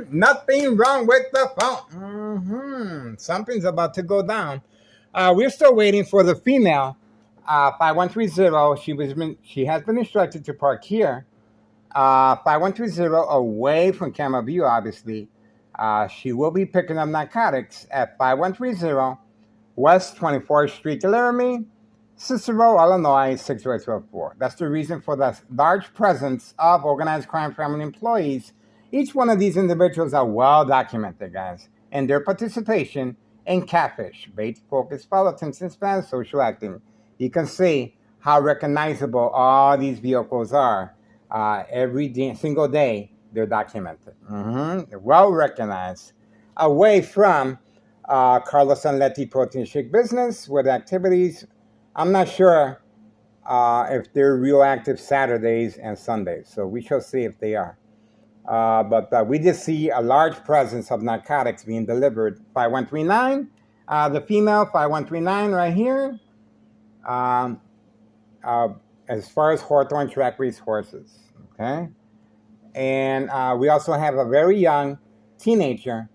Nothing wrong with the phone. Something's about to go down. We're still waiting for the female. 5130. She has been instructed to park here. 5130 away from camera view, obviously. She will be picking up narcotics at 5130 West 24th Street, Laramie, Cicero, Illinois 60804. That's the reason for the large presence of organized crime family employees. Each one of these individuals are well documented, guys, and their participation in catfish, bait, focus, follow, attention span, social acting. You can see how recognizable all these vehicles are. Single day, they're documented. They're well recognized. Away from Carlos and Letty Protein Shake business with activities. I'm not sure if they're real active Saturdays and Sundays, so we shall see if they are. But we did see a large presence of narcotics being delivered. 5139, the female 5139 right here. As far as Hawthorne track race horses, okay? And we also have a very young teenager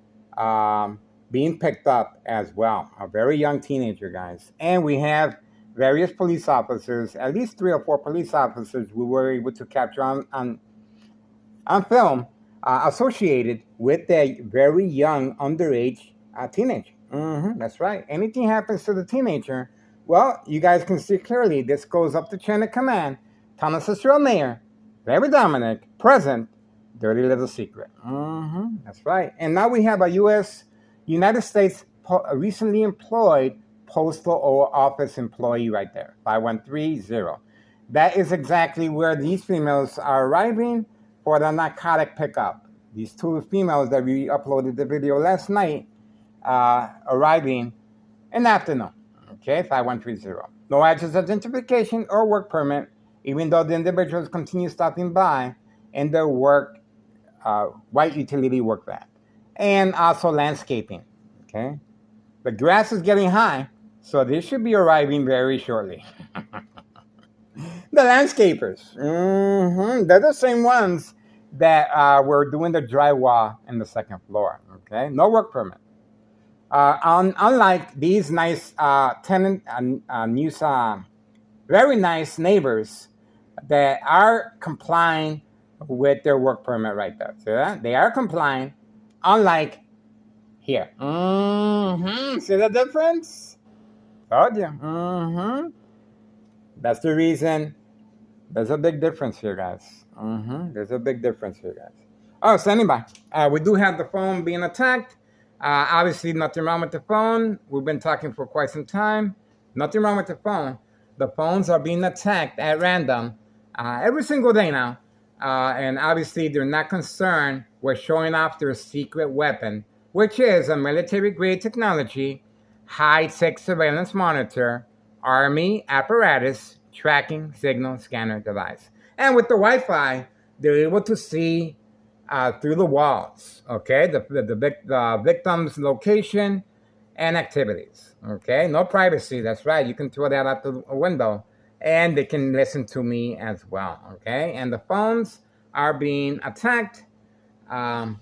being picked up as well. A very young teenager, guys. And we have various police officers, at least 3 or 4 police officers we were able to capture on film associated with a very young underage teenager. That's right. Anything happens to the teenager, well, you guys can see clearly this goes up the chain of command. Thomas Cicero Mayor, Larry Dominic, present, dirty little secret. That's right. And now we have a United States recently employed postal office employee right there, 5130. That is exactly where these females are arriving for the narcotic pickup. These 2 females that we uploaded the video last night arriving in the afternoon. Okay, 5130. No address identification or work permit, even though the individuals continue stopping by in their work, white utility work van. And also landscaping. Okay, the grass is getting high, so they should be arriving very shortly. The landscapers. They're the same ones that were doing the drywall in the 2nd floor. Okay, no work permit. Unlike these nice very nice neighbors that are complying with their work permit right there. See that? They are complying, unlike here. See the difference? Told you. That's the reason. There's a big difference here, guys. There's a big difference here, guys. Oh, standing by. We do have the phone being attacked. Obviously, nothing wrong with the phone. We've been talking for quite some time. Nothing wrong with the phone. The phones are being attacked at random every single day now. And obviously, they're not concerned with showing off their secret weapon, which is a military-grade technology, high-tech surveillance monitor, Army apparatus, tracking signal scanner device. And with the Wi-Fi, they're able to see through the walls, okay? The victim's location and activities, okay? No privacy, that's right. You can throw that out the window. And they can listen to me as well, okay? And the phones are being attacked. And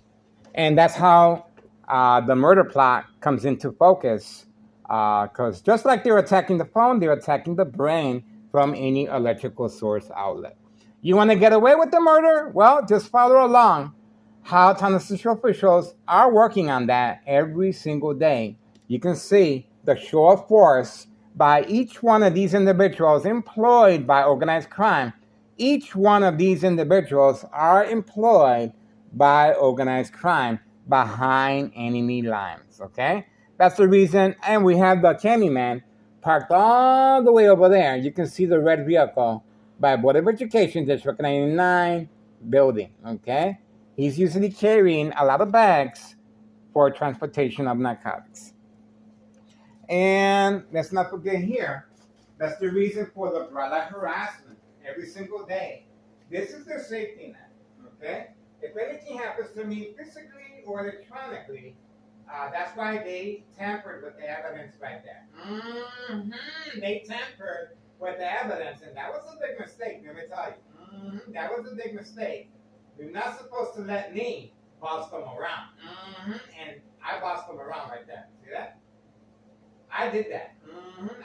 that's how the murder plot comes into focus. Because just like they're attacking the phone, they're attacking the brain from any electrical source outlet. You want to get away with the murder? Well, just follow along how Thomas Cicero officials are working on that every single day. You can see the show of force by each one of these individuals employed by organized crime. Each one of these individuals are employed by organized crime behind enemy lines, okay? That's the reason, and we have the Candyman parked all the way over there. You can see the red vehicle by Board of Education District 99 building, okay? He's usually carrying a lot of bags for transportation of narcotics. And let's not forget here, that's the reason for the brother harassment every single day. This is their safety net, okay? If anything happens to me physically or electronically, that's why they tampered with the evidence right there. They tampered with the evidence, and that was a big mistake, let me tell you. That was a big mistake. You're not supposed to let me boss them around. And I bossed them around like that. See that? I did that.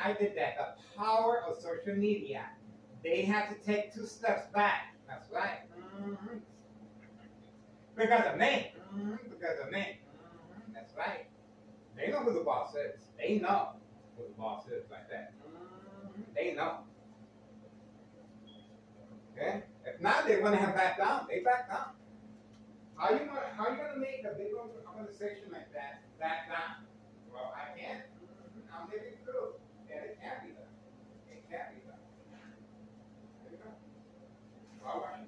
I did that. The power of social media. They had to take 2 steps back. That's right. Because of me. Because of me. That's right. They know who the boss is. They know who the boss is like that. They know. Okay? If not, they wouldn't have backed down. They backed down. How you gonna make a big organization like that back down? Well, I can't. I'm living through. Yeah, it can't be done. It can't be done. There you go. Well, Washington.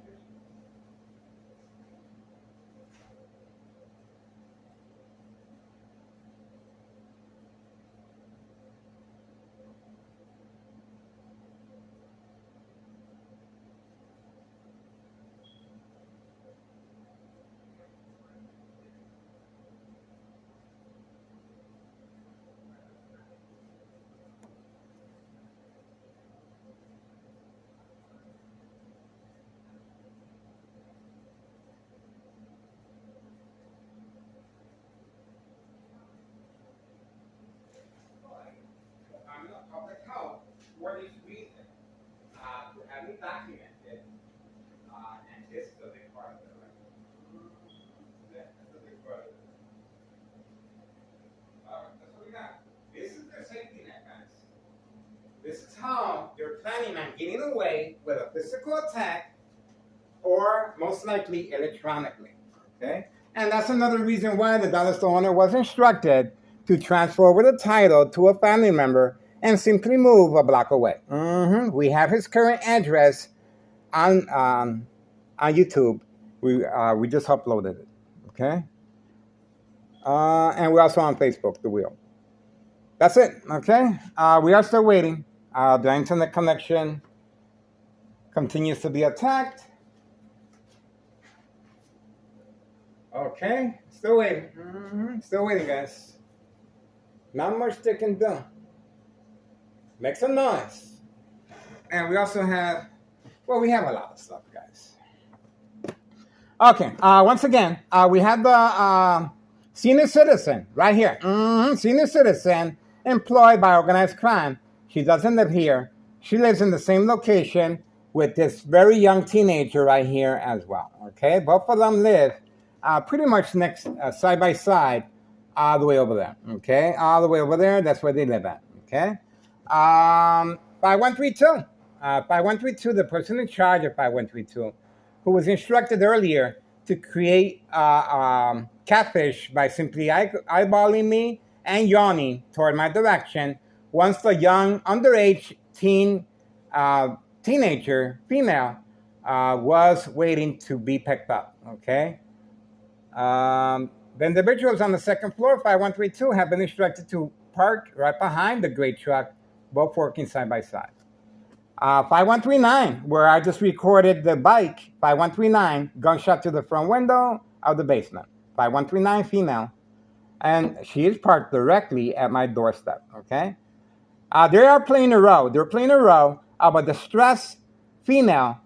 I'm not public health for this reason. To have it documented, and this is a big part of it, right? Yeah, that's a big part of it. That's what we got. This is their safety net, guys. This is how they're planning on getting away with a physical attack or most likely electronically. Okay? And that's another reason why the dollar store owner was instructed to transfer over the title to a family member and simply move a block away. We have his current address on YouTube. We just uploaded it. Okay? And we're also on Facebook, The Wheel. That's it. Okay? We are still waiting. The internet connection continues to be attacked. Okay, still waiting. Still waiting, guys. Not much they can do. Make some noise. And we also have, well, we have a lot of stuff, guys. Okay, once again, we have the senior citizen right here. Senior citizen employed by organized crime. She doesn't live here. She lives in the same location with this very young teenager right here as well. Okay, both of them live pretty much next, side by side, all the way over there. Okay, all the way over there. That's where they live at. Okay, 5132. 5132. The person in charge of 5132, who was instructed earlier to create catfish by simply eyeballing me and yawning toward my direction. Once the young underage teenager female was waiting to be picked up. Okay. The individuals on the second floor, 5132, have been instructed to park right behind the gray truck, both working side by side. 5139, where I just recorded the bike, 5139, gunshot to the front window of the basement. 5139 female, and she is parked directly at my doorstep. Okay. They are playing a role. They're playing a role of a distressed female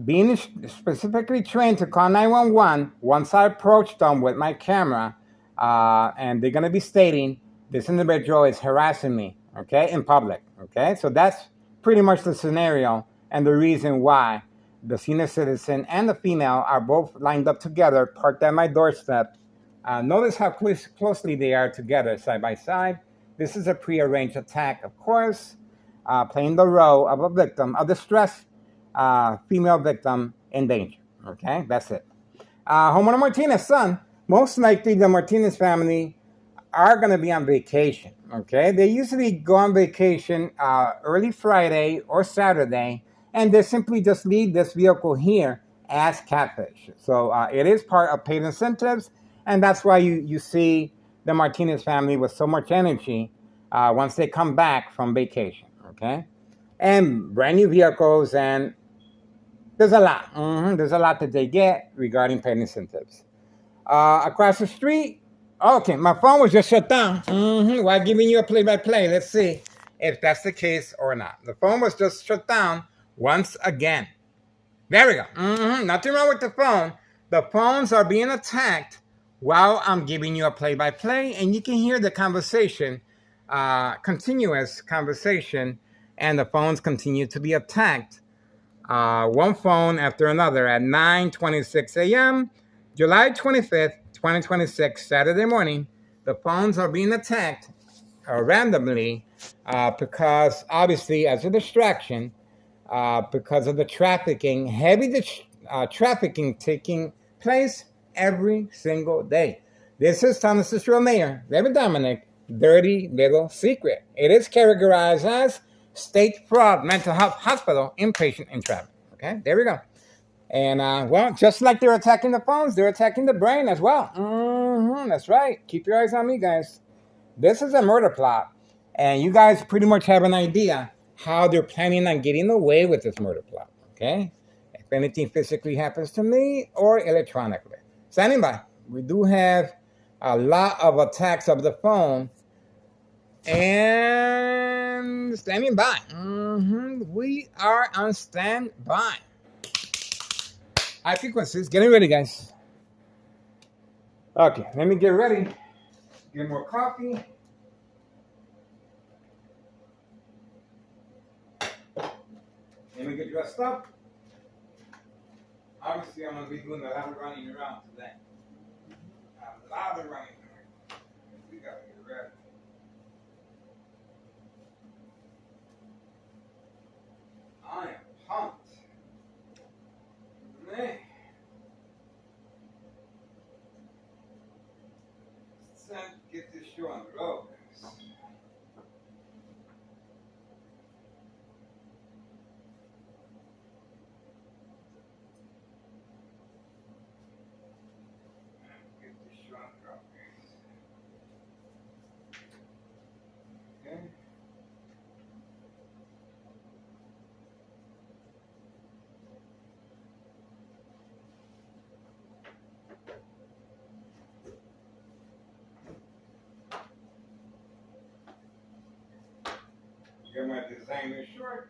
being specifically trained to call 911 once I approach them with my camera, and they're going to be stating this individual is harassing me, okay, in public, okay? So that's pretty much the scenario and the reason why the senior citizen and the female are both lined up together, parked at my doorstep. Notice how closely they are together, side by side. This is a prearranged attack, of course, playing the role of a victim, a distressed female victim in danger. Okay, that's it. Homeowner Martinez's son, most likely the Martinez family are going to be on vacation. Okay, they usually go on vacation early Friday or Saturday, and they simply just leave this vehicle here as catfish. So it is part of paid incentives, and that's why you see the Martinez family with so much energy once they come back from vacation. Okay, and brand new vehicles, and there's a lot. There's a lot that they get regarding paid incentives. Across the street, okay, my phone was just shut down while giving you a play-by-play. Let's see if that's the case or not. The phone was just shut down once again. There we go. Nothing wrong with the phone. The phones are being attacked while I'm giving you a play-by-play, and you can hear the conversation, continuous conversation, and the phones continue to be attacked, one phone after another at 9:26 a.m., July 25th, 2026, Saturday morning. The phones are being attacked randomly because obviously as a distraction, because of the trafficking, trafficking taking place every single day. This is Thomas Cicero Mayor, David Dominic, Dirty Little Secret. It is categorized as State Fraud Mental Health Hospital Inpatient Entrapment. Okay, there we go. And well, just like they're attacking the phones, they're attacking the brain as well. That's right. Keep your eyes on me, guys. This is a murder plot, and you guys pretty much have an idea how they're planning on getting away with this murder plot, okay? If anything physically happens to me or electronically. Standing by. We do have a lot of attacks of the phone, and standing by. We are on standby. High frequencies. Getting ready, guys. Okay, let me get ready. Get more coffee. Let me get dressed up. Obviously, I'm going to be doing a lot of running around today. A lot of running around. We got to get ready. I am pumped. Man. It's time to get this show on the road. Get my designer shorts.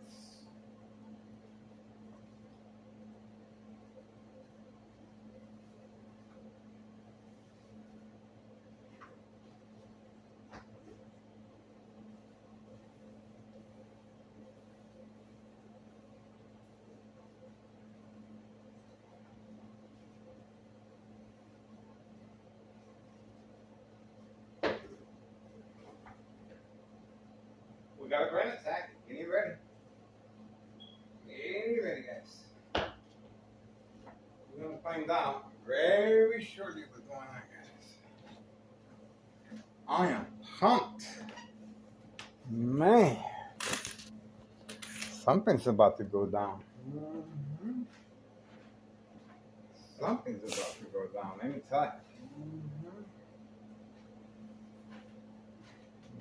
We got a grand attack. Get ready. Get ready, guys. We're going to find out very shortly what's going on, guys. I am pumped. Man. Something's about to go down. Something's about to go down. Let me tell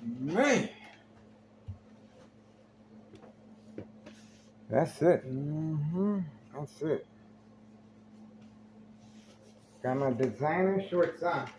you. Man. That's it. That's it. Got my designer shorts on.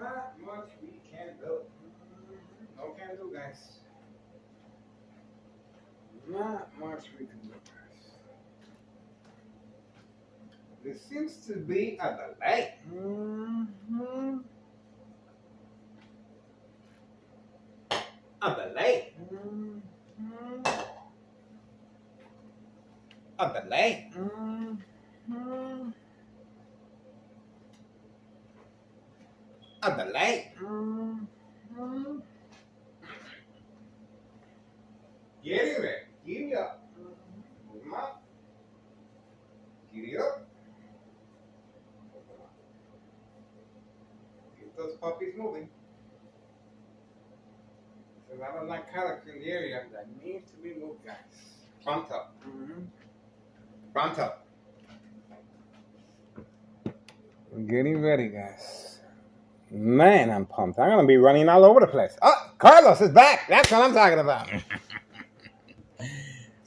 Not much we can do. No can do, guys. Not much we can do, guys. There seems to be a delay. A delay. A delay. A delay. Get it ready. Giddy up. Move 'em up. Giddy up. Get those puppies moving. There's a lot of narcotics in the area that needs to be moved, guys. Pronto. Pronto. We're getting ready, guys. Man, I'm pumped. I'm going to be running all over the place. Oh, Carlos is back. That's what I'm talking about.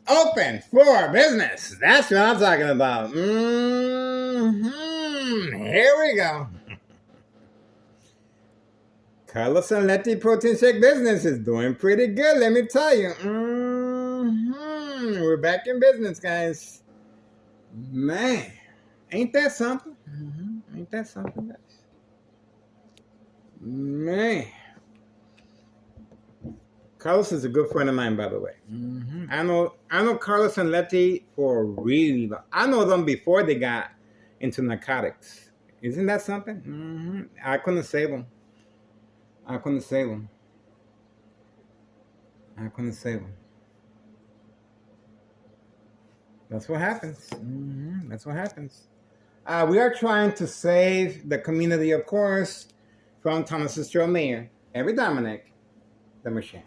Open for business. That's what I'm talking about. Here we go. Carlos and Letty Protein Shake business is doing pretty good, let me tell you. We're back in business, guys. Man, ain't that something? Ain't that something, guys? Man. Carlos is a good friend of mine, by the way. I know Carlos and Letty for really long. I know them before they got into narcotics. Isn't that something? I couldn't save them. I couldn't save them. I couldn't save them. That's what happens. That's what happens. We are trying to save the community, of course, from Thomas Estrella Mayor, Every Dominic, the machine.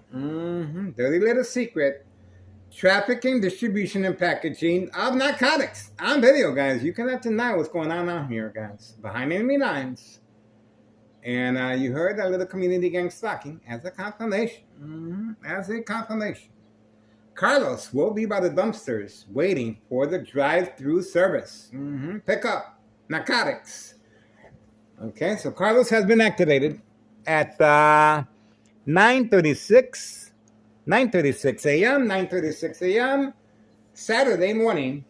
Dirty little secret. Trafficking, distribution, and packaging of narcotics on video, guys. You cannot deny what's going on out here, guys. Behind enemy lines. And you heard that little community gang stalking as a confirmation. As a confirmation. Carlos will be by the dumpsters waiting for the drive-through service. Pick up narcotics. Okay, so Carlos has been activated at 9:36 a.m. Saturday morning,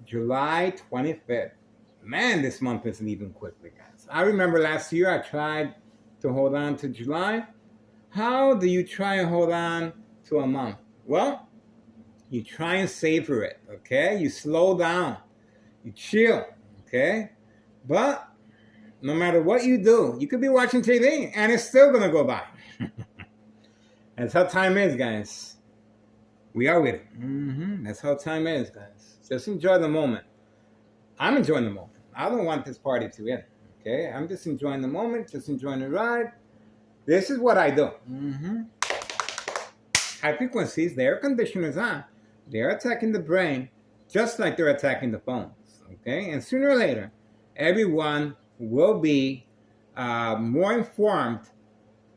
July 25th. Man, this month is leaving quickly, guys. I remember last year I tried to hold on to July. How do you try and hold on to a month? Well, you try and savor it, okay? You slow down. You chill, okay? But no matter what you do, you could be watching TV and it's still going to go by. That's how time is, guys. We are with it. That's how time is, guys. Just enjoy the moment. I'm enjoying the moment. I don't want this party to end, okay? I'm just enjoying the moment, just enjoying the ride. This is what I do. High frequencies, the air conditioner's on. They're attacking the brain just like they're attacking the phones, okay? And sooner or later, everyone will be more informed.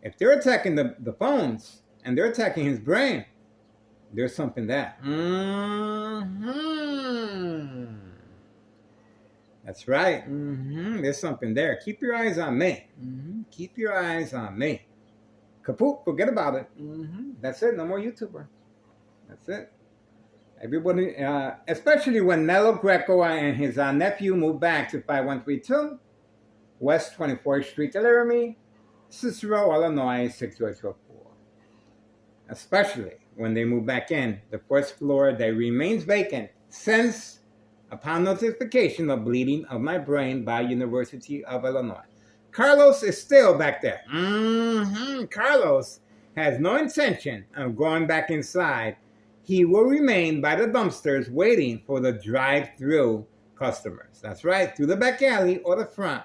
If they're attacking the phones and they're attacking his brain, there's something there. That's right. There's something there. Keep your eyes on me. Keep your eyes on me. Kaput, forget about it. That's it. No more YouTuber. That's it. Everybody, especially when Nello Greco and his nephew moved back to 5132 West 24th Street, Laramie, Cicero, Illinois, 60804. Especially when they move back in, the first floor that remains vacant since upon notification of bleeding of my brain by University of Illinois. Carlos is still back there. Carlos has no intention of going back inside. He will remain by the dumpsters waiting for the drive-through customers. That's right, through the back alley or the front.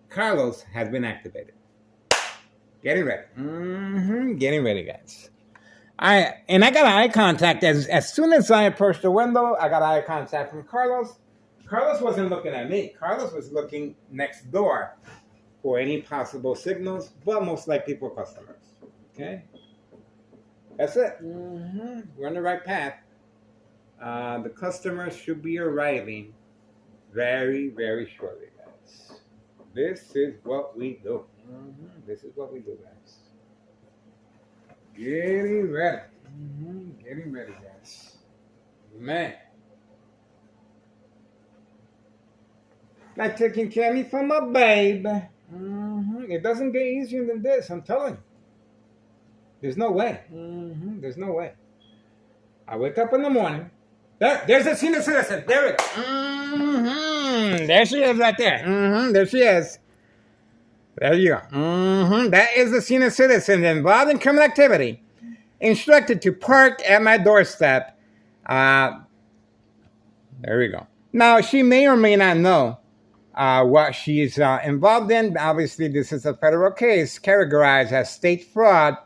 Carlos has been activated. Getting ready. Getting ready, guys. I got eye contact as soon as I approached the window. I got eye contact from Carlos. Carlos wasn't looking at me. Carlos was looking next door for any possible signals, but most likely for customers. Okay, that's it. We're on the right path. The customers should be arriving very, very shortly, guys. This is what we do. This is what we do, guys. Getting ready. Getting ready, guys. Man. Like taking candy from a babe. It doesn't get easier than this, I'm telling you. There's no way. There's no way. I wake up in the morning. There's a senior citizen. There it is. There she is right there. There she is. There you go. That is the senior citizen involved in criminal activity, instructed to park at my doorstep. There we go. Now, she may or may not know what she's involved in. Obviously, this is a federal case categorized as state fraud,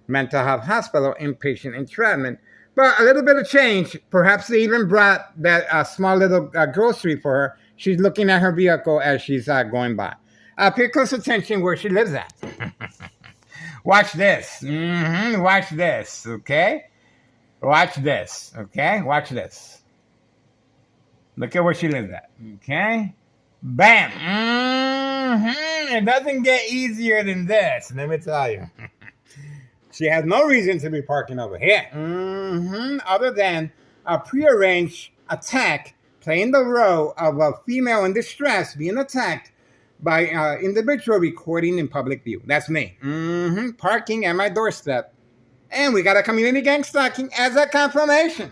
mental health hospital, inpatient entrapment. But a little bit of change. Perhaps they even brought that small little grocery for her. She's looking at her vehicle as she's going by. Pay close attention where she lives at. Watch this. Watch this, okay? Watch this, okay? Watch this. Look at where she lives at, okay? Bam! It doesn't get easier than this, let me tell you. She has no reason to be parking over here. Other than a prearranged attack playing the role of a female in distress being attacked by individual recording in public view. That's me. Parking at my doorstep. And we got a community gang stalking as a confirmation.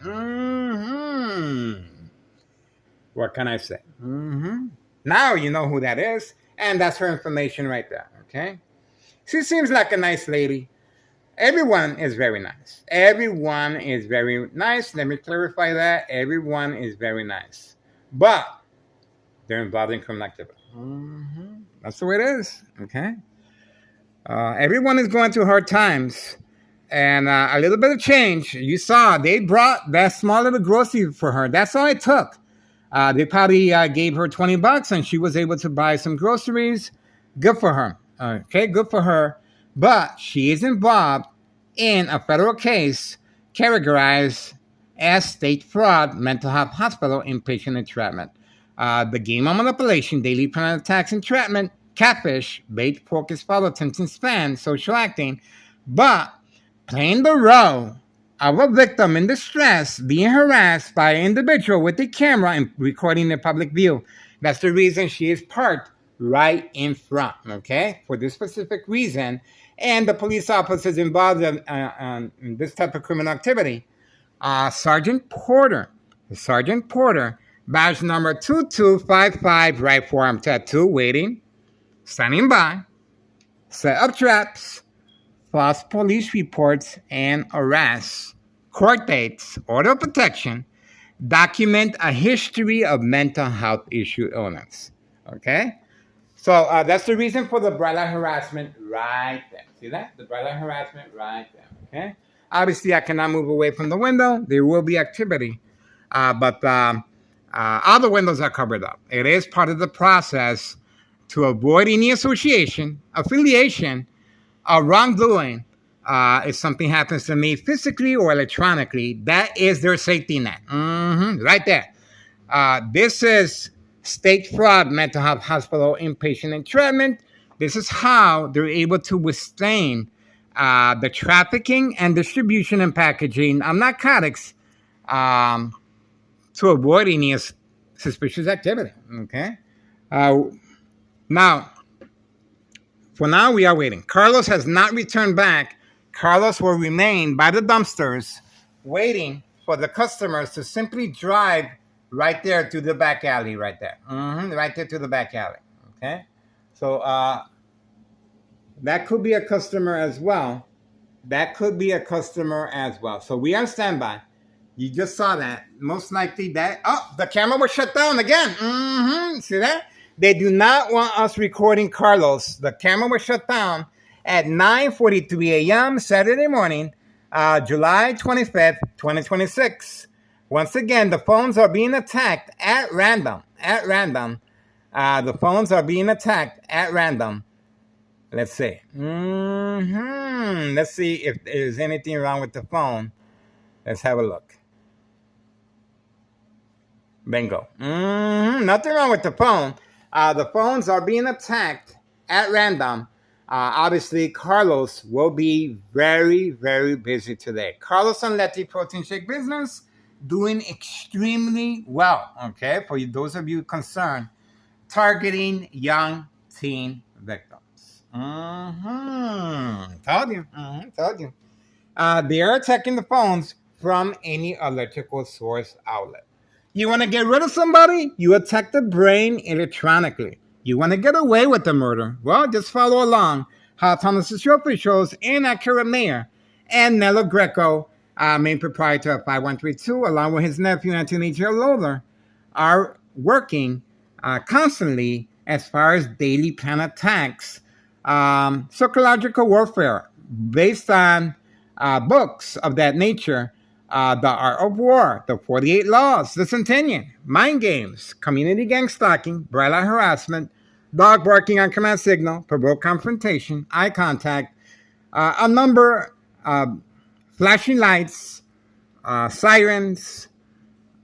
What can I say? Now you know who that is. And that's her information right there. Okay? She seems like a nice lady. Everyone is very nice. Everyone is very nice. Let me clarify that. Everyone is very nice. But they're involved in criminal activity. That's the way it is. Okay? Everyone is going through hard times. And a little bit of change. You saw they brought that small little grocery for her. That's all it took. They probably gave her $20 and she was able to buy some groceries. Good for her. Okay, good for her. But she is involved in a federal case categorized as state fraud, mental health hospital, inpatient entrapment. The game of manipulation, daily plan attacks, entrapment, catfish, bait, focus, follow, attention span, social acting, but playing the role of a victim in distress being harassed by an individual with a camera and recording in public view. That's the reason she is parked right in front, okay, for this specific reason. And the police officers involved in this type of criminal activity, Sergeant Porter, badge number 2255, right forearm tattoo, waiting, standing by, set up traps, false police reports and arrests, court dates, order of protection, document a history of mental health issue illness. Okay? So that's the reason for the bright light harassment right there. See that? The bright light harassment right there. Okay? Obviously, I cannot move away from the window. There will be activity. But all the windows are covered up. It is part of the process to avoid any affiliation, or wrongdoing. If something happens to me physically or electronically, that is their safety net. Right there. This is state fraud, mental health hospital, inpatient entrapment. This is how they're able to withstand the trafficking and distribution and packaging of narcotics to avoid any suspicious activity. Okay? Now, for now, we are waiting. Carlos has not returned back. Carlos will remain by the dumpsters waiting for the customers to simply drive right there to the back alley right there. Right there to the back alley. Okay? So that could be a customer as well. So we are on standby. You just saw that. Most likely that. Oh, the camera was shut down again. See that? They do not want us recording Carlos. The camera was shut down at 9:43 a.m. Saturday morning, July 25th, 2026. Once again, the phones are being attacked at random. The phones are being attacked at random. Let's see. Let's see if there's anything wrong with the phone. Let's have a look. Bingo. Nothing wrong with the phone. The phones are being attacked at random. Obviously, Carlos will be very, very busy today. Carlos and Letty Protein Shake Business doing extremely well. Okay, for those of you concerned, targeting young teen victims. Told you. Told you. They are attacking the phones from any electrical source outlet. You want to get rid of somebody? You attack the brain electronically. You want to get away with the murder? Well, just follow along how Thomas Trophy shows Inaccurate Mayor and Nello Greco, main proprietor of 5132, along with his nephew Anthony J. Lowther, are working constantly as far as daily plan attacks, psychological warfare based on books of that nature. The Art of War, The 48 Laws, The Centennial, Mind Games, Community Gang Stalking, Bright Light Harassment, Dog Barking on Command Signal, Provoked Confrontation, Eye Contact, a number of flashing lights, sirens,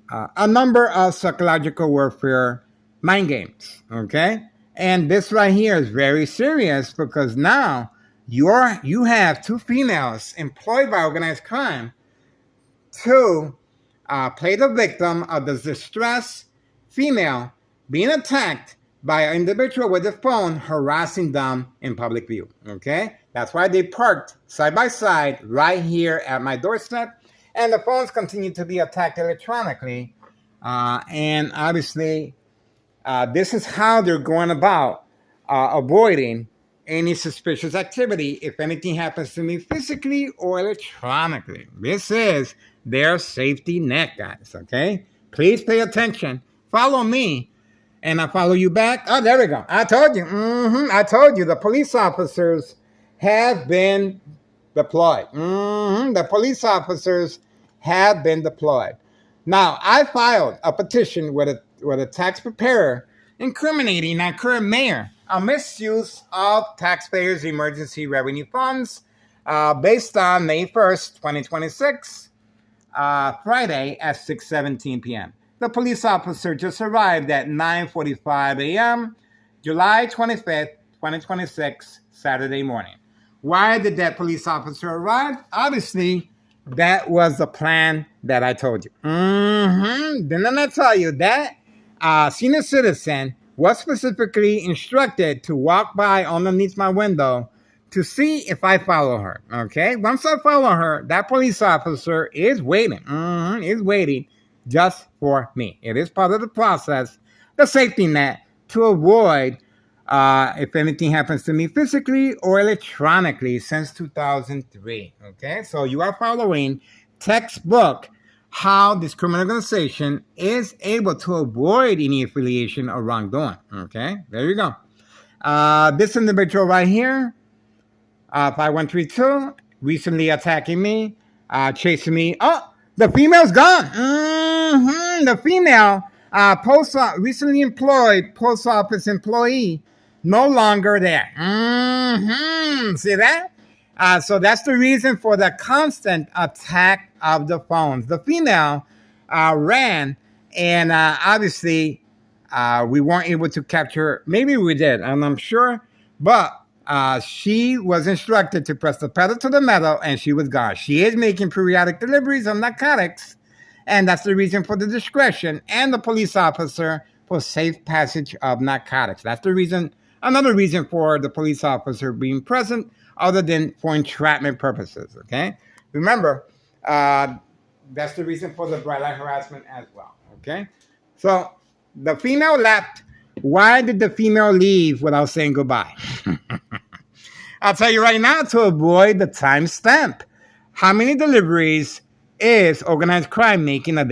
a number of psychological warfare mind games, okay? And this right here is very serious because now you have two females employed by organized crime to play the victim of the distressed female being attacked by an individual with a phone harassing them in public view. Okay? That's why they parked side by side right here at my doorstep. And the phones continue to be attacked electronically. And obviously, this is how they're going about avoiding any suspicious activity if anything happens to me physically or electronically. This is their safety net, guys, okay? Please pay attention. Follow me, and I follow you back. Oh, there we go. I told you. I told you the police officers have been deployed. The police officers have been deployed. Now, I filed a petition with a tax preparer incriminating our current mayor a misuse of taxpayers' emergency revenue funds based on May 1st, 2026, Friday at 6:17 p.m. The police officer just arrived at 9:45 a.m., July 25th, 2026, Saturday morning. Why did that police officer arrive? Obviously, that was the plan that I told you. Didn't I tell you that senior citizen was specifically instructed to walk by underneath my window to see if I follow her, okay? Once I follow her, that police officer is waiting, is waiting just for me. It is part of the process, the safety net, to avoid if anything happens to me physically or electronically since 2003, okay? So you are following textbook how this criminal organization is able to avoid any affiliation or wrongdoing. Okay, there you go. This individual right here, 5132, recently attacking me, chasing me. Oh, the female's gone. The female, recently employed post office employee, no longer there. See that? So that's the reason for the constant attack of the phones. The female ran, and obviously we weren't able to capture her. Maybe we did, and I'm sure, but she was instructed to press the pedal to the metal, and she was gone. She is making periodic deliveries of narcotics, and that's the reason for the discretion and the police officer for safe passage of narcotics. That's the reason, another reason for the police officer being present, other than for entrapment purposes, okay? Remember, that's the reason for the bright light harassment as well, okay? So the female left. Why did the female leave without saying goodbye? I'll tell you right now, to avoid the timestamp. How many deliveries is organized crime making a day?